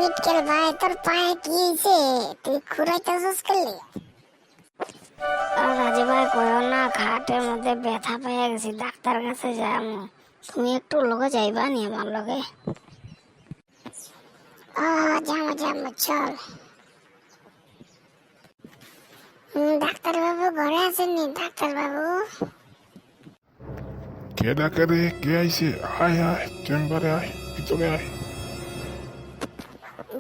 বিটকেল ভাই, তোর পায়ে কি হয়েছে? তুই খুঁড়াইতেছিস কেলি? আর রাজু ভাই কইও না, খাটের মধ্যে ব্যথা পেয়ে গেছি, ডাক্তার কাছে যাম। তুমি একটু লগে যাইবা নি আমার লগে? ও, যাবো যাবো, চল। ডাক্তার বাবু ঘরে আছেন নি? ডাক্তার বাবু, কে ডাকে রে? কে আইছে? আয় আয়, চেম্বারে আয়, ভিতরে আয়।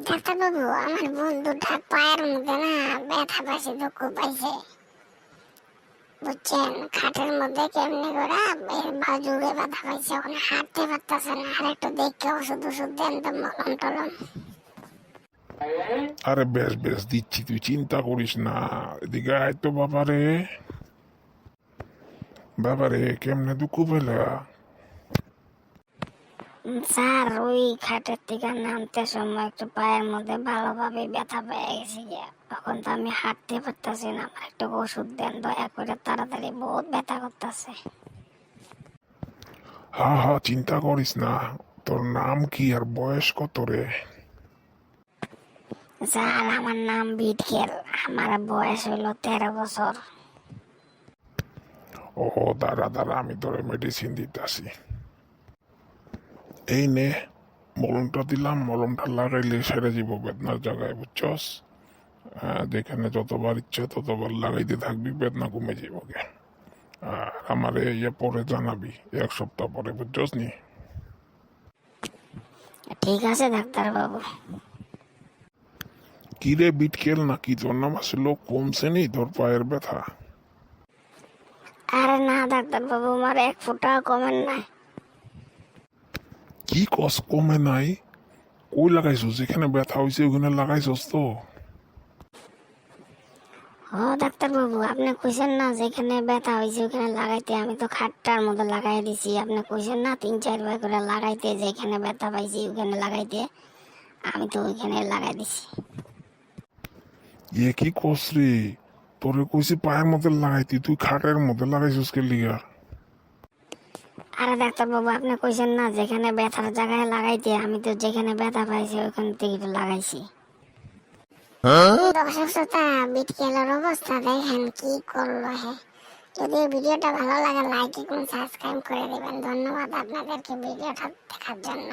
ডাক্তার বাবু, আমার বন্ধুটার পায়ের মধ্যে না ব্যথা পাইছে, দুঃখ পাইছে, বুঝছেন? খাটের মধ্যে কেমনি করে এর বাজুরে ব্যথা পাইছে, ওখানে হাঁটতে পারতেছে না। আর একটু দেখে ওষুধ ওষুধ দেন তো, মলম টলম। আরে বেশ বেশ দিচ্ছি, তুই চিন্তা করিস না। এদিকে আয় তো বাবারে। বাবারে, কেমনে দুঃখ পেলা? স্যার, ওই খাটের থেকে নামতে সময় একটু পায়ের মধ্যে ভালোভাবে ব্যথা পেয়ে গেছি গিয়া। তখন তো আমি হাঁটতে পারতাছি না, আমার একটু ওষুধ দেন দয়া করে তাড়াতাড়ি, বহুত ব্যথা করতেছে। হা হা, চিন্তা করিস না। তোর নাম কি আর বয়স কত রে? স্যার, আমার নাম বিটকেল, আমার বয়স হইল 13 বছর। ও, দাঁড়া দাঁড়া, আমি তোরে মেডিসিন দিতেছি। এই নে, মলমটা দিলাম, মলমটা লাগাইলে সেরে যাব বেদনার জায়গায়, বুঝছস? যেখানে যতবার ইচ্ছা ততবার লাগাইতে থাকবি, বেদনা কমে যাবো গে। আর আমার ইয়ে পরে জানাবি, 1 সপ্তাহ পরে, বুঝছস নি? ঠিক আছে ডাক্তার বাবু। কি রে বিটকেল, নাকি তোর নাম আসলে কমছে নি তোর পায়ের ব্যথা? আরে না ডাক্তার বাবু, আমার 1 ফুটাও কমেন নাই। কি কস কমে নাই? কই লাগাইছস? যেখানে ব্যথা হয়েছে ওখানে লাগাইছস তো? ও ডাক্তার বাবু, আপনি কইছেন না যেখানে ব্যথা হয়েছে ওখানে লাগাইতে, আমি তো খাটটার মধ্যে লাগাই দিছি। আপনি কইছেন না 3-4 বার করে লাগাইতে, যেখানে ব্যথা পাইছি ওখানে লাগাইতে, আমি তো ওইখানে লাগাই দিছি। ইয়ে কি কস রে? তোরে কইছি পায়ের মধ্যে লাগাইতি, তুই খাটের মধ্যে লাগাইছস কে লিগা? আরে ডাক্তার বাবু, আপনি কইছেন না যেখানে ব্যথার জায়গায় লাগাইতে, আমি তো যেখানে ব্যথা পাইছি ওখান থেকে তো লাগাইছি। দর্শক শ্রোতা, বিটকেলের অবস্থা দেখেন কি করলো হে। যদি ভিডিওটা ভালো লাগে, লাইক এবং সাবস্ক্রাইব করে দিবেন। ধন্যবাদ আপনাদেরকে ভিডিওটা দেখার জন্য।